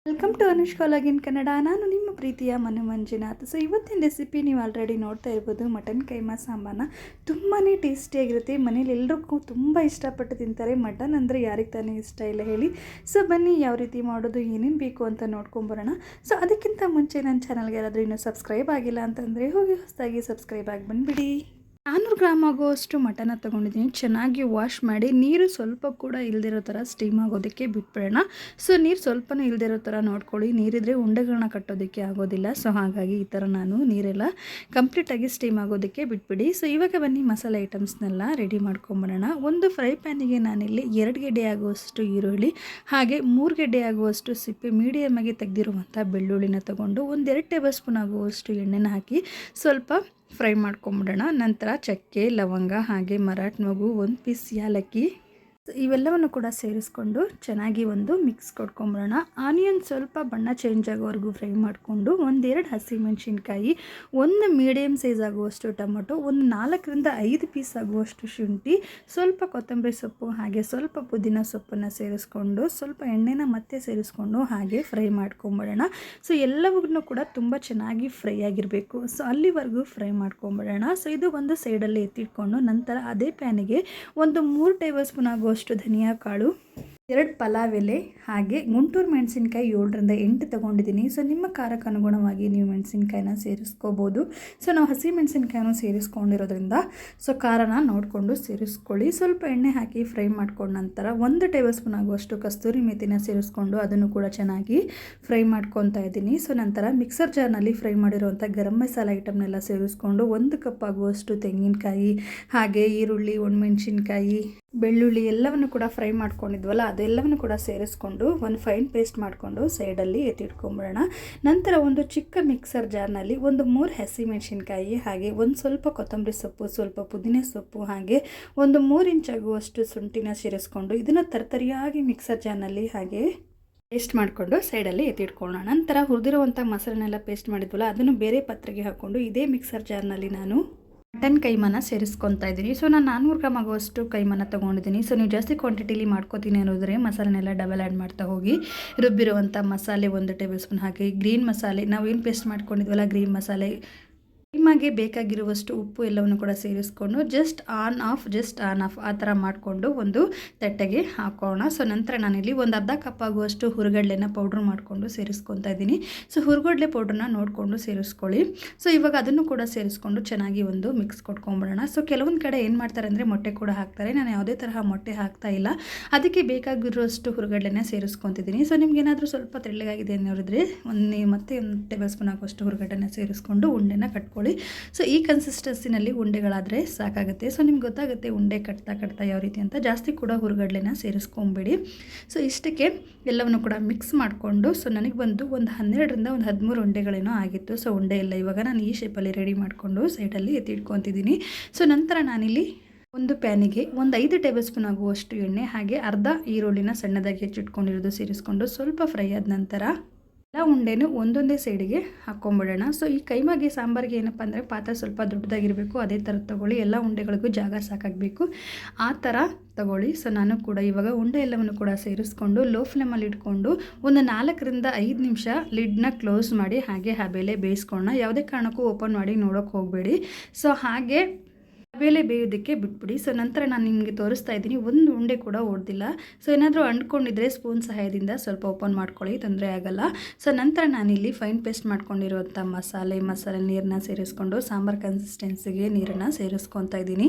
Welcome to Anushka login Kannada. ನಾನು ನಿಮ್ಮ ಪ್ರೀತಿಯ ಮನು ಮಂಜುನಾಥ್. ಸೊ ಇವತ್ತಿನ ರೆಸಿಪಿ ನೀವು ಆಲ್ರೆಡಿ ನೋಡ್ತಾ ಇರ್ಬೋದು. ಮಟನ್ ಕೈಮಾ ಸಾಂಬಾರನ್ನ ತುಂಬಾ ಟೇಸ್ಟಿಯಾಗಿರುತ್ತೆ. ಮನೇಲಿ ಎಲ್ಲರಿಗೂ ತುಂಬ ಇಷ್ಟಪಟ್ಟು ತಿಂತಾರೆ. ಮಟನ್ ಅಂದರೆ ಯಾರಿಗೆ ತಾನೇ ಇಷ್ಟ ಇಲ್ಲ ಹೇಳಿ. ಸೊ ಬನ್ನಿ ಯಾವ ರೀತಿ ಮಾಡೋದು, ಏನೇನು ಬೇಕು ಅಂತ ನೋಡ್ಕೊಂಬರೋಣ. ಸೊ ಅದಕ್ಕಿಂತ ಮುಂಚೆ ನನ್ನ ಚಾನಲ್ಗೆ ಯಾರಾದರೂ ಇನ್ನೂ ಸಬ್ಸ್ಕ್ರೈಬ್ ಆಗಿಲ್ಲ ಅಂತಂದರೆ ಹೋಗಿ ಹೊಸದಾಗಿ ಸಬ್ಸ್ಕ್ರೈಬ್ ಆಗಿ ಬಂದುಬಿಡಿ. 400 ಗ್ರಾಮ್ ಆಗುವಷ್ಟು ಮಟನ್ನ ತೊಗೊಂಡಿದ್ದೀನಿ. ಚೆನ್ನಾಗಿ ವಾಶ್ ಮಾಡಿ ನೀರು ಸ್ವಲ್ಪ ಕೂಡ ಇಲ್ದಿರೋ ಥರ ಸ್ಟೀಮ್ ಆಗೋದಕ್ಕೆ ಬಿಟ್ಬಿಡೋಣ. ಸೊ ನೀರು ಸ್ವಲ್ಪನೂ ಇಲ್ದಿರೋ ಥರ ನೋಡ್ಕೊಳ್ಳಿ. ನೀರಿದ್ರೆ ಉಂಡೆಗಳನ್ನ ಕಟ್ಟೋದಕ್ಕೆ ಆಗೋದಿಲ್ಲ. ಸೊ ಹಾಗಾಗಿ ಈ ಥರ ನಾನು ನೀರೆಲ್ಲ ಕಂಪ್ಲೀಟಾಗಿ ಸ್ಟೀಮ್ ಆಗೋದಕ್ಕೆ ಬಿಟ್ಬಿಡಿ. ಸೊ ಇವಾಗ ಬನ್ನಿ ಮಸಾಲೆ ಐಟಮ್ಸ್ನೆಲ್ಲ ರೆಡಿ ಮಾಡ್ಕೊಂಬರೋಣ. ಒಂದು ಫ್ರೈ ಪ್ಯಾನಿಗೆ ನಾನಿಲ್ಲಿ 2 ಗೆಡ್ಡೆ ಆಗುವಷ್ಟು ಈರುಳ್ಳಿ, ಹಾಗೆ 3 ಗೆಡ್ಡೆ ಆಗುವಷ್ಟು ಸಿಪ್ಪೆ ಮೀಡಿಯಮ್ ಆಗಿ ತೆಗೆದಿರುವಂಥ ಬೆಳ್ಳುಳ್ಳಿನ ತೊಗೊಂಡು 1-2 ಟೇಬಲ್ ಸ್ಪೂನ್ ಆಗುವಷ್ಟು ಎಣ್ಣೆನ ಹಾಕಿ ಸ್ವಲ್ಪ ಫ್ರೈ ಮಾಡ್ಕೊಂಬಿಡೋಣ. ನಂತರ ಚಕ್ಕೆ, ಲವಂಗ, ಹಾಗೆ ಮರಾಠ ಮೊಗ್ಗು, 1 ಪೀಸ್ ಯಾಲಕ್ಕಿ ಇವೆಲ್ಲವನ್ನು ಕೂಡ ಸೇರಿಸ್ಕೊಂಡು ಚೆನ್ನಾಗಿ ಒಂದು ಮಿಕ್ಸ್ ಕೊಡ್ಕೊಂಬಿಡೋಣ. ಆನಿಯನ್ ಸ್ವಲ್ಪ ಬಣ್ಣ ಚೇಂಜ್ ಆಗೋವರೆಗೂ ಫ್ರೈ ಮಾಡಿಕೊಂಡು 1-2 ಹಸಿಮೆಣಸಿನ್ಕಾಯಿ, 1 ಮೀಡಿಯಮ್ ಸೈಜ್ ಆಗುವಷ್ಟು ಟೊಮೊಟೊ, 4-5 ಪೀಸ್ ಆಗುವಷ್ಟು ಶುಂಠಿ, ಸ್ವಲ್ಪ ಕೊತ್ತಂಬರಿ ಸೊಪ್ಪು, ಹಾಗೆ ಸ್ವಲ್ಪ ಪುದೀನ ಸೊಪ್ಪನ್ನು ಸೇರಿಸ್ಕೊಂಡು ಸ್ವಲ್ಪ ಎಣ್ಣೆನ ಮತ್ತೆ ಸೇರಿಸ್ಕೊಂಡು ಹಾಗೆ ಫ್ರೈ ಮಾಡ್ಕೊಂಬಿಡೋಣ. ಸೊ ಎಲ್ಲವನ್ನೂ ಕೂಡ ತುಂಬ ಚೆನ್ನಾಗಿ ಫ್ರೈ ಆಗಿರಬೇಕು. ಸೊ ಅಲ್ಲಿವರೆಗೂ ಫ್ರೈ ಮಾಡ್ಕೊಂಬಿಡೋಣ. ಸೊ ಇದು ಒಂದು ಸೈಡಲ್ಲಿ ಎತ್ತಿಟ್ಕೊಂಡು ನಂತರ ಅದೇ ಪ್ಯಾನಿಗೆ 3 ಟೇಬಲ್ ಸ್ಪೂನ್ ಆಗುವಷ್ಟು ಧನಿಯಾ ಕಾಳು, 2 ಪಲಾವ್ ಎಲೆ, ಹಾಗೆ ಗುಂಟೂರು ಮೆಣಸಿನ್ಕಾಯಿ 7-8 ತೊಗೊಂಡಿದ್ದೀನಿ. ಸೊ ನಿಮ್ಮ ಖಾರಕ್ಕೆ ಅನುಗುಣವಾಗಿ ನೀವು ಮೆಣಸಿನ್ಕಾಯಿನ ಸೇರಿಸ್ಕೋಬೋದು. ಸೊ ನಾವು ಹಸಿ ಮೆಣಸಿನ್ಕಾಯಿನೂ ಸೇರಿಸ್ಕೊಂಡಿರೋದ್ರಿಂದ ಸೊ ಖಾರನ ನೋಡಿಕೊಂಡು ಸೇರಿಸ್ಕೊಳ್ಳಿ. ಸ್ವಲ್ಪ ಎಣ್ಣೆ ಹಾಕಿ ಫ್ರೈ ಮಾಡ್ಕೊಂಡ ನಂತರ 1 ಟೇಬಲ್ ಸ್ಪೂನ್ ಆಗುವಷ್ಟು ಕಸ್ತೂರಿ ಮೇಥಿನ ಸೇರಿಸ್ಕೊಂಡು ಅದನ್ನು ಕೂಡ ಚೆನ್ನಾಗಿ ಫ್ರೈ ಮಾಡ್ಕೊತಾ ಇದ್ದೀನಿ. ಸೊ ನಂತರ ಮಿಕ್ಸರ್ ಜಾರ್ನಲ್ಲಿ ಫ್ರೈ ಮಾಡಿರುವಂಥ ಗರಂ ಮಸಾಲ ಐಟಮ್ನೆಲ್ಲ ಸೇರಿಸ್ಕೊಂಡು 1 ಕಪ್ ಆಗುವಷ್ಟು ತೆಂಗಿನಕಾಯಿ, ಹಾಗೆ ಈರುಳ್ಳಿ, ಒಣಮೆಣಸಿನ್ಕಾಯಿ, ಬೆಳ್ಳುಳ್ಳಿ ಎಲ್ಲವನ್ನು ಕೂಡ ಫ್ರೈ ಮಾಡ್ಕೊಂಡಿದ್ವಲ್ಲ ಅದೆಲ್ಲವನ್ನು ಕೂಡ ಸೇರಿಸ್ಕೊಂಡು ಒಂದು ಫೈನ್ ಪೇಸ್ಟ್ ಮಾಡಿಕೊಂಡು ಸೈಡಲ್ಲಿ ಎತ್ತಿಟ್ಕೊಂಬಿಡೋಣ. ನಂತರ ಒಂದು ಚಿಕ್ಕ ಮಿಕ್ಸರ್ ಜಾರ್ನಲ್ಲಿ 3 ಹಸಿಮೆಣಸಿನ್ಕಾಯಿ, ಹಾಗೆ ಸ್ವಲ್ಪ ಕೊತ್ತಂಬರಿ ಸೊಪ್ಪು, ಸ್ವಲ್ಪ ಪುದೀನ ಸೊಪ್ಪು, ಹಾಗೆ 3 ಇಂಚ್ ಆಗುವಷ್ಟು ಶುಂಠಿನ ಸೇರಿಸ್ಕೊಂಡು ಇದನ್ನು ತರ್ತರಿಯಾಗಿ ಮಿಕ್ಸರ್ ಜಾರ್ನಲ್ಲಿ ಹಾಗೆ ಪೇಸ್ಟ್ ಮಾಡಿಕೊಂಡು ಸೈಡಲ್ಲಿ ಎತ್ತಿಟ್ಕೊಳ್ಳೋಣ. ನಂತರ ಹುರಿದಿರುವಂಥ ಮಸಾಲೆನೆಲ್ಲ ಪೇಸ್ಟ್ ಮಾಡಿದ್ವಲ್ಲ ಅದನ್ನು ಬೇರೆ ಪಾತ್ರೆಗೆ ಹಾಕ್ಕೊಂಡು ಇದೇ ಮಿಕ್ಸರ್ ಜಾರ್ನಲ್ಲಿ ನಾನು ಮಟನ್ ಕೈಮಾನ ಸೇರಿಸ್ಕೊತಾ ಇದ್ದೀನಿ. ಸೊ ನಾನು 400 ಗ್ರಾಮ್ ಆಗುವಷ್ಟು ಕೈಮಾನ ತೊಗೊಂಡಿದ್ದೀನಿ. ಸೊ ನೀವು ಜಾಸ್ತಿ ಕ್ವಾಂಟಿಟಿಲಿ ಮಾಡ್ಕೋತೀನಿ ಅನ್ನೋದ್ರೆ ಮಸಾಲೆನೆಲ್ಲ ಡಬಲ್ ಆ್ಯಡ್ ಮಾಡ್ತಾ ಹೋಗಿ. ರುಬ್ಬಿರುವಂಥ ಮಸಾಲೆ 1 ಟೇಬಲ್ ಸ್ಪೂನ್ ಹಾಕಿ, ಗ್ರೀನ್ ಮಸಾಲೆ ನಾವೇನು ಪೇಸ್ಟ್ ಮಾಡ್ಕೊಂಡಿದ್ವಲ್ಲ ಗ್ರೀನ್ ಮಸಾಲೆ, ಕೈಮಾಗೆ ಬೇಕಾಗಿರುವಷ್ಟು ಉಪ್ಪು ಎಲ್ಲವನ್ನು ಕೂಡ ಸೇರಿಸ್ಕೊಂಡು ಜಸ್ಟ್ ಆನ್ ಆಫ್ ಆ ಥರ ಮಾಡಿಕೊಂಡು ಒಂದು ತಟ್ಟೆಗೆ ಹಾಕೋಣ. ಸೊ ನಂತರ ನಾನಿಲ್ಲಿ 1/2 ಕಪ್ ಆಗುವಷ್ಟು ಹುರುಗಡ್ಲೆನ ಪೌಡ್ರ್ ಮಾಡಿಕೊಂಡು ಸೇರಿಸ್ಕೊತಾ ಇದ್ದೀನಿ. ಸೊ ಹುರುಗಡ್ಲೆ ಪೌಡ್ರನ್ನ ನೋಡಿಕೊಂಡು ಸೇರಿಸ್ಕೊಳ್ಳಿ. ಸೊ ಇವಾಗ ಅದನ್ನು ಕೂಡ ಸೇರಿಸ್ಕೊಂಡು ಚೆನ್ನಾಗಿ ಒಂದು ಮಿಕ್ಸ್ ಕೊಟ್ಕೊಂಬಿಡೋಣ. ಸೊ ಕೆಲವೊಂದು ಕಡೆ ಏನು ಮಾಡ್ತಾರೆ ಅಂದರೆ ಮೊಟ್ಟೆ ಕೂಡ ಹಾಕ್ತಾರೆ. ನಾನು ಯಾವುದೇ ತರಹ ಮೊಟ್ಟೆ ಹಾಕ್ತಾ ಇಲ್ಲ. ಅದಕ್ಕೆ ಬೇಕಾಗಿರುವಷ್ಟು ಹುರುಗಡ್ಲೆನ ಸೇರಿಸ್ಕೊತಿದ್ದೀನಿ. ಸೊ ನಿಮ್ಗೇನಾದರೂ ಸ್ವಲ್ಪ ತೆಳ್ಳಗಾಗಿದೆ ಅನ್ನೋರಿದ್ರೆ ಮತ್ತೆ 1 ಟೇಬಲ್ ಸ್ಪೂನ್ ಆಗುವಷ್ಟು ಹುರುಗಡ್ಲೆನ ಸೇರಿಸ್ಕೊಂಡು ಉಂಡೆನ ಕಟ್ಕೊಳ್ಳಿ. ಸೊ ಈ ಕನ್ಸಿಸ್ಟೆನ್ಸಿನಲ್ಲಿ ಉಂಡೆಗಳಾದರೆ ಸಾಕಾಗುತ್ತೆ. ಸೊ ನಿಮ್ಗೆ ಗೊತ್ತಾಗುತ್ತೆ ಉಂಡೆ ಕಟ್ತಾ ಯಾವ ರೀತಿ ಅಂತ. ಜಾಸ್ತಿ ಕೂಡ ಹುರುಗಡ್ಲೆನ ಸೇರಿಸ್ಕೊಂಬಿಡಿ. ಸೊ ಇಷ್ಟಕ್ಕೆ ಎಲ್ಲವನ್ನು ಕೂಡ ಮಿಕ್ಸ್ ಮಾಡಿಕೊಂಡು ಸೊ ನನಗೆ ಬಂದು ಒಂದು 12ರಿಂದ 13 ಉಂಡೆಗಳೇನೋ ಆಗಿತ್ತು. ಸೊ ಉಂಡೆ ಎಲ್ಲ ಇವಾಗ ನಾನು ಈ ಶೇಪಲ್ಲಿ ರೆಡಿ ಮಾಡಿಕೊಂಡು ಸೈಡಲ್ಲಿ ಎತ್ತಿಟ್ಕೊತಿದ್ದೀನಿ. ಸೊ ನಂತರ ನಾನಿಲ್ಲಿ ಒಂದು ಪ್ಯಾನಿಗೆ 5 ಟೇಬಲ್ ಸ್ಪೂನ್ ಆಗುವಷ್ಟು ಎಣ್ಣೆ, ಹಾಗೆ ಅರ್ಧ ಈರುಳ್ಳಿನ ಸಣ್ಣದಾಗಿ ಹೆಚ್ಚಿಟ್ಕೊಂಡಿರೋದು ಸೇರಿಸ್ಕೊಂಡು ಸ್ವಲ್ಪ ಫ್ರೈ ಆದ ನಂತರ ಎಲ್ಲ ಉಂಡೆನೂ ಒಂದೊಂದೇ ಸೈಡಿಗೆ ಹಾಕ್ಕೊಂಬಿಡೋಣ. ಸೊ ಈ ಕೈಮಾಗೆ ಸಾಂಬಾರಿಗೆ ಏನಪ್ಪ ಅಂದರೆ ಪಾತ್ರೆ ಸ್ವಲ್ಪ ದೊಡ್ಡದಾಗಿರಬೇಕು. ಅದೇ ಥರ ತೊಗೊಳ್ಳಿ. ಎಲ್ಲ ಉಂಡೆಗಳಿಗೂ ಜಾಗ ಸಾಕಾಗಬೇಕು, ಆ ಥರ ತೊಗೊಳ್ಳಿ. ಸೊ ನಾನು ಕೂಡ ಇವಾಗ ಉಂಡೆ ಎಲ್ಲವನ್ನು ಕೂಡ ಸೇರಿಸ್ಕೊಂಡು ಲೋ ಫ್ಲೇಮಲ್ಲಿ ಇಟ್ಕೊಂಡು ಒಂದು 4-5 ನಿಮಿಷ ಲಿಡ್ನ ಕ್ಲೋಸ್ ಮಾಡಿ ಹಾಗೆ ಹಬೆಲೆ ಬೇಯಿಸ್ಕೊಳ್ಳೋಣ. ಯಾವುದೇ ಕಾರಣಕ್ಕೂ ಓಪನ್ ಮಾಡಿ ನೋಡೋಕ್ಕೆ ಹೋಗಬೇಡಿ. ಸೊ ಹಾಗೆ ಬೇಳೆ ಬೇಯೋದಕ್ಕೆ ಬಿಟ್ಬಿಡಿ. ಸೊ ನಂತರ ನಾನು ನಿಮಗೆ ತೋರಿಸ್ತಾ ಇದ್ದೀನಿ, ಒಂದು ಉಂಡೆ ಕೂಡ ಒಡೆದಿಲ್ಲ. ಸೊ ಏನಾದರೂ ಅಂಟ್ಕೊಂಡಿದ್ರೆ ಸ್ಪೂನ್ ಸಹಾಯದಿಂದ ಸ್ವಲ್ಪ ಓಪನ್ ಮಾಡ್ಕೊಳ್ಳಿ, ತೊಂದರೆ ಆಗಲ್ಲ. ಸೊ ನಂತರ ನಾನಿಲ್ಲಿ ಫೈನ್ ಪೇಸ್ಟ್ ಮಾಡ್ಕೊಂಡಿರುವಂಥ ಮಸಾಲೆ ನೀರನ್ನ ಸೇರಿಸ್ಕೊಂಡು ಸಾಂಬಾರು ಕನ್ಸಿಸ್ಟೆನ್ಸಿಗೆ ನೀರನ್ನು ಸೇರಿಸ್ಕೊತಾ ಇದ್ದೀನಿ.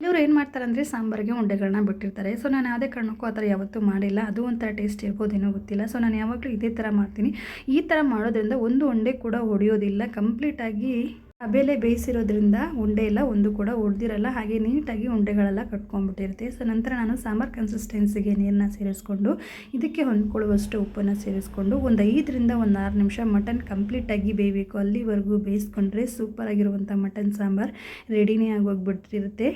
ಇವರು ಏನು ಮಾಡ್ತಾರೆ ಅಂದರೆ ಸಾಂಬಾರಿಗೆ ಉಂಡೆಗಳನ್ನ ಬಿಟ್ಟಿರ್ತಾರೆ. ಸೊ ನಾನು ಯಾವುದೇ ಕಾರಣಕ್ಕೂ ಆ ಥರ ಯಾವತ್ತೂ ಮಾಡಿಲ್ಲ. ಅದು ಒಂಥರ ಟೇಸ್ಟ್ ಇರ್ಬೋದೇನೋ ಗೊತ್ತಿಲ್ಲ. ಸೊ ನಾನು ಯಾವಾಗಲೂ ಇದೇ ಥರ ಮಾಡ್ತೀನಿ. ಈ ಥರ ಮಾಡೋದ್ರಿಂದ ಒಂದು ಉಂಡೆ ಕೂಡ ಒಡೆಯೋದಿಲ್ಲ. ಕಂಪ್ಲೀಟಾಗಿ ಹಬೆಲೆ ಬೇಯಿಸಿರೋದ್ರಿಂದ ಉಂಡೆ ಎಲ್ಲ ಒಂದು ಕೂಡ ಒಡೆದಿರಲ್ಲ, ಹಾಗೆ ನೀಟಾಗಿ ಉಂಡೆಗಳೆಲ್ಲ ಕಟ್ಕೊಂಡ್ಬಿಟ್ಟಿರುತ್ತೆ. ಸೊ ನಂತರ ನಾನು ಸಾಂಬಾರು ಕನ್ಸಿಸ್ಟೆನ್ಸಿಗೆ ನೀರನ್ನ ಸೇರಿಸ್ಕೊಂಡು ಇದಕ್ಕೆ ಹೊಂದ್ಕೊಳ್ಳುವಷ್ಟು ಉಪ್ಪನ್ನು ಸೇರಿಸ್ಕೊಂಡು ಒಂದು 5ರಿಂದ 6 ನಿಮಿಷ ಮಟನ್ ಕಂಪ್ಲೀಟಾಗಿ ಬೇಯಬೇಕು. ಅಲ್ಲಿವರೆಗೂ ಬೇಯಿಸ್ಕೊಂಡ್ರೆ ಸೂಪರಾಗಿರುವಂಥ ಮಟನ್ ಸಾಂಬಾರು ರೆಡಿನೇ ಆಗೋಗ್ಬಿಟ್ಟಿರುತ್ತೆ.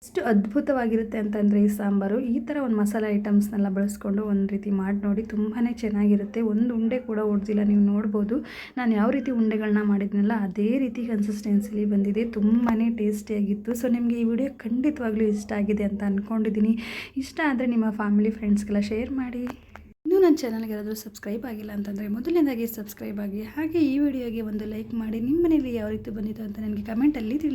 ಎಷ್ಟು ಅದ್ಭುತವಾಗಿರುತ್ತೆ ಅಂತಂದರೆ ಈ ಸಾಂಬಾರು. ಈ ಥರ ಒಂದು ಮಸಾಲೆ ಐಟಮ್ಸ್ನೆಲ್ಲ ಬಳಸ್ಕೊಂಡು ಒಂದು ರೀತಿ ಮಾಡಿ ನೋಡಿ, ತುಂಬಾ ಚೆನ್ನಾಗಿರುತ್ತೆ. ಒಂದು ಉಂಡೆ ಕೂಡ ಒಡೆದಿಲ್ಲ. ನೀವು ನೋಡ್ಬೋದು ನಾನು ಯಾವ ರೀತಿ ಉಂಡೆಗಳನ್ನ ಮಾಡಿದ್ನಲ್ಲ ಅದೇ ರೀತಿ ಕನ್ಸಿಸ್ಟೆನ್ಸಿಲಿ ಬಂದಿದೆ. ತುಂಬಾ ಟೇಸ್ಟಿಯಾಗಿತ್ತು. ಸೊ ನಿಮಗೆ ಈ ವಿಡಿಯೋ ಖಂಡಿತವಾಗ್ಲೂ ಇಷ್ಟ ಆಗಿದೆ ಅಂತ ಅಂದ್ಕೊಂಡಿದ್ದೀನಿ. ಇಷ್ಟ ಆದರೆ ನಿಮ್ಮ ಫ್ಯಾಮಿಲಿ ಫ್ರೆಂಡ್ಸ್ಗೆಲ್ಲ ಶೇರ್ ಮಾಡಿ. ಇನ್ನೂ ನನ್ನ ಚಾನಲ್ಗೆ ಯಾರಾದರೂ ಸಬ್ಸ್ಕ್ರೈಬ್ ಆಗಿಲ್ಲ ಅಂತಂದರೆ ಮೊದಲನೇದಾಗಿ ಸಬ್ಸ್ಕ್ರೈಬ್ ಆಗಿ, ಹಾಗೆ ಈ ವಿಡಿಯೋಗೆ ಒಂದು ಲೈಕ್ ಮಾಡಿ. ನಿಮ್ಮ ಮನೇಲಿ ಯಾವ ರೀತಿ ಬಂದಿತ್ತು ಅಂತ ನನಗೆ ಕಮೆಂಟಲ್ಲಿ ತಿಳಿಸಿ.